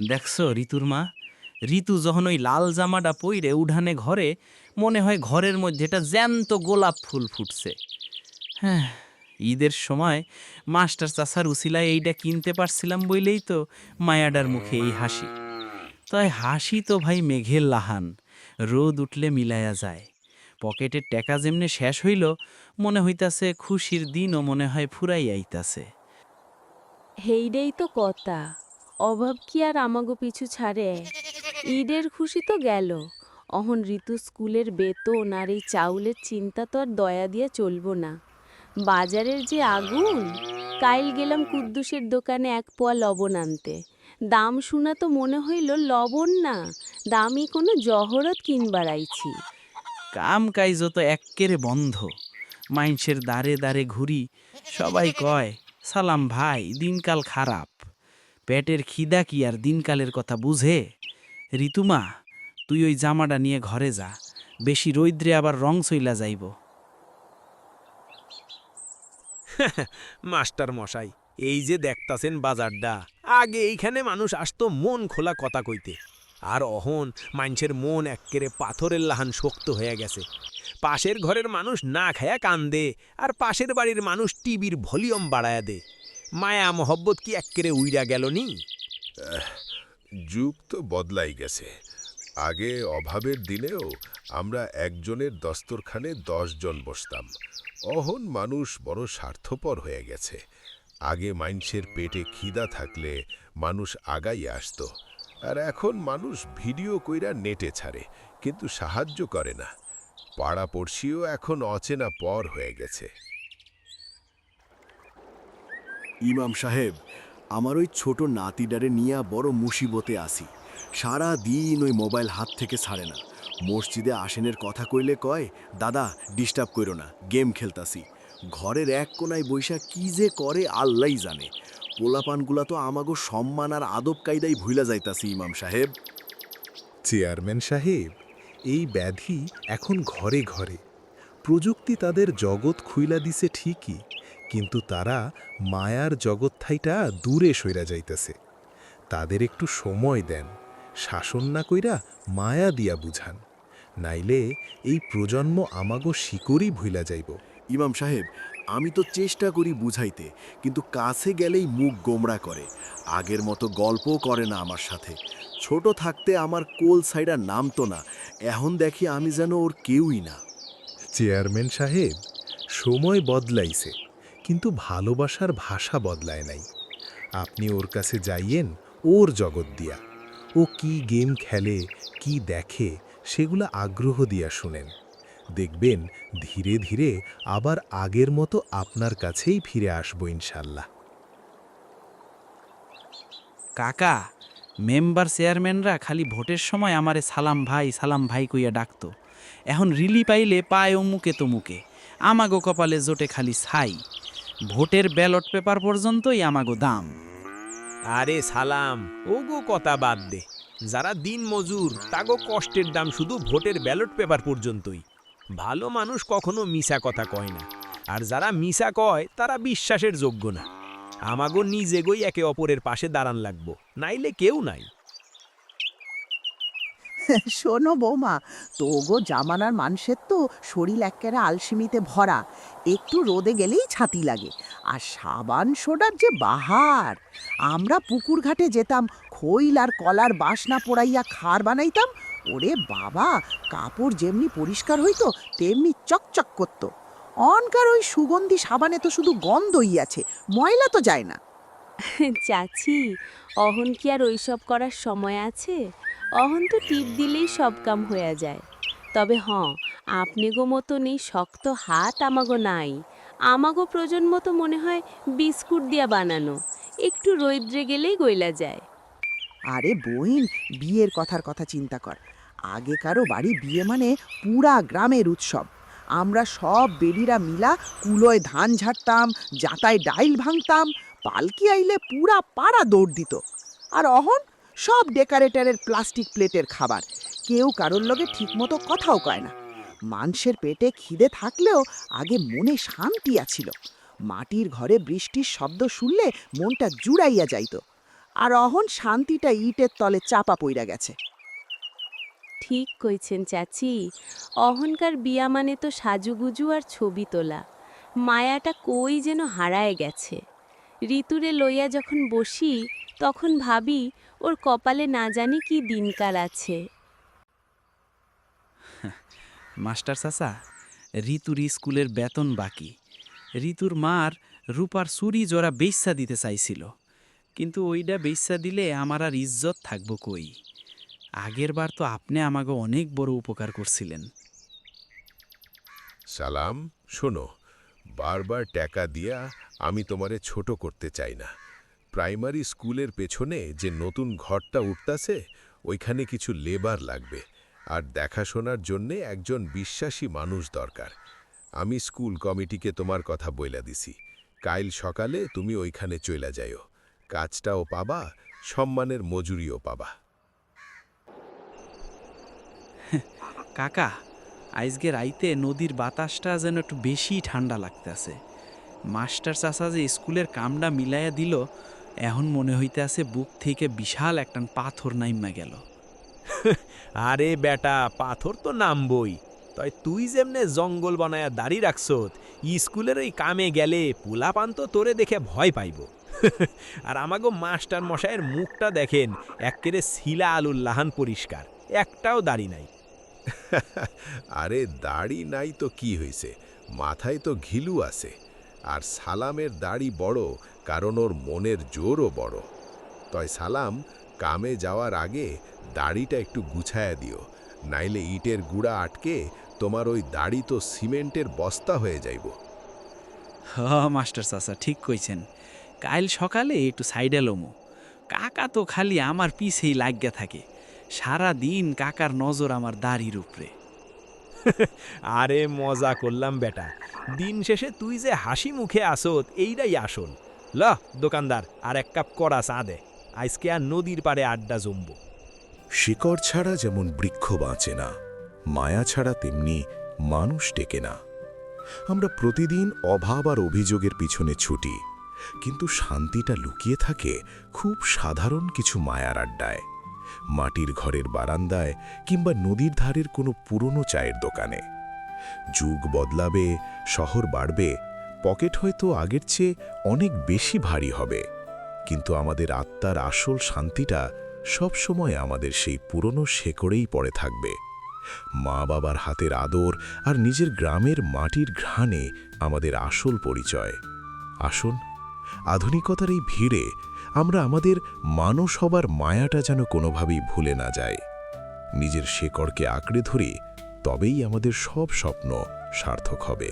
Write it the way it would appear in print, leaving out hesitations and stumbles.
দেখছো ঋতুর মা, ঋতু যখন ওই লাল জামাটা পইরে উঠানে ঘরে, মনে হয় ঘরের মধ্যে এটা জ্যান্ত গোলাপ ফুল ফুটছে। হ্যাঁ, ঈদের সময় মাস্টার চাচার উসিলায় এইটা কিনতে পারছিলাম বইলেই তো মায়াডার মুখে এই হাসি। তাই হাসি তো ভাই মেঘের লাহান, রোদ উঠলে মিলায়া যায়। পকেটের টাকা যেমনে শেষ হইল, মনে হইতাছে খুশির দিনও মনে হয় ফুরাই আইতাছে। হেইডেই তো কথা। অভাব কি আর আমাগো পিছু ছাড়ে? ঈদের খুশি তো গেল। অহন ঋতু স্কুলের বেতন আর এই চাউলের চিন্তা তো আর দয়া দিয়া চলবো না। বাজারের যে আগুন! কাইল গেলাম কুদ্দুসের দোকানে 1 পোয়া লবণ আনতে। দাম শুনা তো মনে হইল লবণ না, দামি কোনো জহরত কিনবার আইছি। কাম কাইজ তো এক্কেরে বন্ধ। মাইনষের দাঁড়ে দাঁড়ে ঘুরি, সবাই কয় সালাম ভাই, দিনকাল খারাপ। পেটের খিদা কি আর দিনকালের কথা বুঝে? ঋতুমা, তুই ওই জামাটা নিয়ে ঘরে যা, বেশি রৌদ্রে আবার রং চইলা যাইব। মাস্টার মশাই, এই যে দেখতাছেন বাজারটা, আগে এইখানে মানুষ আসতো মন খোলা কথা কইতে, আর অহন মানুষের মন এক্কেরে পাথরের লাহান শক্ত হয়ে গেছে। পাশের ঘরের মানুষ না খায়া কান্দে, আর পাশের বাড়ির মানুষ টিভির ভলিউম বাড়ায়া দে। মায়া মহব্বত কি এক্কেরে উইরা গেল নি? যুগ তো বদলাই গেছে। আগে অভাবের দিনেও আমরা একজনের দস্তরখানে 10 জন বসতাম। অহন মানুষ বড় স্বার্থপর হয়ে গেছে। আগে মাইনষের পেটে খিদা থাকলে মানুষ আগাই আসতো, আর এখন মানুষ ভিডিও কইরা নেটে ছাড়ে, কিন্তু সাহায্য করে না। পাড়াপড়শিও এখন অচেনা পর হয়ে গেছে। ইমাম সাহেব, আমার ওই ছোট নাতিডারে নিয়ে বড় মুসিবতে আসি। সারা দিন ওই মোবাইল হাত থেকে ছাড়ে না। মসজিদে আসেনের কথা কইলে কয়, দাদা ডিস্টার্ব কইরো না, গেম খেলতাছি। ঘরের এক কোনায় বৈশা কি যে করে আল্লাহই জানে। পোলাপানগুলা তো আমাগো সম্মান আর আদব কায়দাই ভুইলা যাইতাছি ইমাম সাহেব। চেয়ারম্যান সাহেব, এই ব্যাধি এখন ঘরে ঘরে। প্রযুক্তি তাদের জগৎ খুইলা দিছে ঠিকই, কিন্তু তারা মায়ার জগৎথাইটা দূরে সইরা যাইতেছে। তাদের একটু সময় দেন, শাসন না কইরা মায়া দিয়া বুঝান, নাইলে এই প্রজন্ম আমাগো শিকড়ই ভুইলা যাইব। ইমাম সাহেব, আমি তো চেষ্টা করি বুঝাইতে, কিন্তু কাছে গেলেই মুখ গোমড়া করে। আগের মতো গল্পও করে না আমার সাথে। ছোট থাকতে আমার কোল সাইডা নামতো না, এখন দেখি আমি যেন ওর কেউই না। চেয়ারম্যান সাহেব, সময় বদলাইছে, কিন্তু ভালোবাসার ভাষা বদলায় নাই। আপনি ওর কাছে যাইয়েন ওর জগৎ দিয়া। ও কি গেম খেলে, কি দেখে, সেগুলো আগ্রহ দিয়া শুনেন। দেখবেন ধীরে ধীরে আবার আগের মতো আপনার কাছেই ফিরে আসবো ইনশাল্লাহ। কাকা, মেম্বার চেয়ারম্যানরা খালি ভোটের সময় আমারে সালাম ভাই কইয়া ডাকতো। এখন রিলি পাইলে পায় ও মুখে তো মুখে। আমাগো কপালে জোটে খালি ছাই। ভোটের ব্যালট পেপার পর্যন্তই আমাগো দাম। আরে সালাম, ওগো কথা বাদ দে। যারা দিন মজুর, তাগো কষ্টের দাম শুধু ভোটের ব্যালট পেপার পর্যন্তই। ভালো মানুষ কখনো মিছা কথা কয় না, আর যারা মিছা কয় তারা বিশ্বাসের যোগ্য না। আমাগো নিজেগোই একে অপরের পাশে দাঁড়ান লাগবো, নাইলে কেউ নাই। শোনো বৌমা, তোগো জামানার মানুষের তো শরীর একেবারে আলসিমিতে ভরা। একটু রোদে গেলেই ছাতি লাগে। আর সাবান সোডার যে বাহার! আমরা পুকুর ঘাটে যেতাম, খৈল আর কলার বাসনা পোড়াইয়া খার বানাইতাম। ওরে বাবা, কাপড় যেমনি পরিষ্কার হইতো তেমনি চকচক করতো। অনকার ওই সুগন্ধি সাবানে তো শুধু গন্ধই আছে, ময়লা তো যায় না। চাচি, অহন কি আর ওইসব করার সময় আছে? অহন তো টিপ দিলেই সব কাম হইয়া যায়। তবে আপনি গো মতন এই শক্ত হাত আমাগো নাই। আমাগো প্রজন্ম তো মনে হয় বিস্কুট দিয়া বানানো, একটু রৌদ্রে গেলেই গইলা যায়। আরে বইন, বিয়ের কথার কথা চিন্তা কর। আগে কারো বাড়ি বিয়ে মানে পুরা গ্রামের উৎসব। আমরা সব বেডিরা মিলা কুলোয় ধান ঝাড়তাম, জাতায় ডাইল ভাঙতাম। পালকি আইলে পুরা পাড়া দৌড় দিত। আর অহন সব ডেকারেটরের প্লাস্টিক প্লেটের খাবার। কেউ কারোর লগে ঠিকমতো কথাও কয় না। মানুষের পেটে খিদে থাকলেও আগে মনে শান্তি আছিল। মাটির ঘরে বৃষ্টির শব্দ শুনলে মনটা জুড়াইয়া যাইত। আর অহন শান্তিটা ইটের তলে চাপা পইরা গেছে। ঠিক কইছেন চাচি, অহংকার বিয়া মানে তো সাজুগুজু আর ছবি তোলা। মায়াটা কই যেন হারায় গেছে। ঋতুরে লইয়া যখন বসি তখন ভাবি ওর কপালে না জানি কি দিনকাল আছে। মাস্টার চাচা, ঋতুর স্কুলের বেতন বাকি। ঋতুর মার রূপার চুরি জোড়া বেইচ্ছা দিতে চাইছিল, কিন্তু ওইটা বেইচ্ছা দিলে আমার আর ইজ্জত থাকবো কই। আগের বার তো আপনি আমাকে অনেক বড় উপকার করছিলেন। সালাম, শোনো, বারবার টাকা দিয়া আমি তোমারে ছোট করতে চাই না। প্রাইমারি স্কুলের পেছনে যে নতুন ঘরটা উঠতাছে, ওইখানে কিছু লেবার লাগবে, আর দেখাশোনার জন্যে একজন বিশ্বাসী মানুষ দরকার। আমি স্কুল কমিটিকে তোমার কথা বইলা দিছি। কাইল সকালে তুমি ওইখানে চইলা যাইও। কাজটাও পাবা, সম্মানের মজুরিও পাবা। কাকা, আজকে রাইতে নদীর বাতাসটা যেন একটু বেশি ঠান্ডা লাগতেছে। মাস্টার চাচা যে স্কুলের কামটা মিলাইয়া দিল, এখন মনে হইতে আছে বুক থেকে বিশাল একটা পাথর নাইমা গেল। আরে বেটা, পাথর তো নামবই। তয় তুই যেমনে জঙ্গল বানায়া দাড়ি রাখছত, স্কুলের ওই কামে গেলে পোলাপান তো তোরে দেখে ভয় পাইব। আর আমাগো মাস্টার মশাইয়ের মুখটা দেখেন, এক্কেরে শিলা আলুর লাহান পরিষ্কার, একটাও দাড়ি নাই। আরে দাড়ি নাই তো কি হয়েছে, মাথায় তো ঘিলু আছে। আর সালামের দাড়ি বড়, কারণ ওর মনের জোরও বড়। তয় সালাম, কামে যাওয়ার আগে দাড়িটা একটু গুছায়া দিও, নাইলে ইটের গুঁড়া আটকে তোমার ওই দাড়ি তো সিমেন্টের বস্তা হয়ে যাইব। হ মাস্টার চাচা, ঠিক কইছেন। কাল সকালে একটু সাইডে লমু। কাকা তো খালি আমার পিছেই লাগিয়া থাকে। সারা দিন কাকার নজর আমার দাড়ির উপরে। আরে মজা করলাম বেটা, দিন শেষে তুই যে হাসি মুখে আসত, এইটাই আসল। ল দোকানদার, আর এক কাপ কড়া চা দে, আজকে আর নদীর পাড়ে আড্ডা জমবো। শিকড় ছাড়া যেমন বৃক্ষ বাঁচে না, মায়া ছাড়া তেমনি মানুষ টেকে না। আমরা প্রতিদিন অভাব আর অভিযোগের পিছনে ছুটি, কিন্তু শান্তিটা লুকিয়ে থাকে খুব সাধারণ কিছু মায়ার আড্ডায়, মাটির ঘরের বারান্দায় কিংবা নদীর ধারের কোনো পুরনো চায়ের দোকানে। যুগ বদলাবে, শহর বাড়বে, পকেট হয়তো আগের চেয়ে অনেক বেশি ভারী হবে, কিন্তু আমাদের আত্মার আসল শান্তিটা সব সময় আমাদের সেই পুরনো শেকড়েই পড়ে থাকবে। মা বাবার হাতের আদর আর নিজের গ্রামের মাটির ঘ্রাণে আমাদের আসল পরিচয়। আসুন, আধুনিকতার এই ভিড়ে আমরা আমাদের মানুষ হবার মায়াটা যেন কোনোভাবেই ভুলে না যায়। নিজের শেকড়কে আঁকড়ে ধরি, তবেই আমাদের সব স্বপ্ন সার্থক হবে।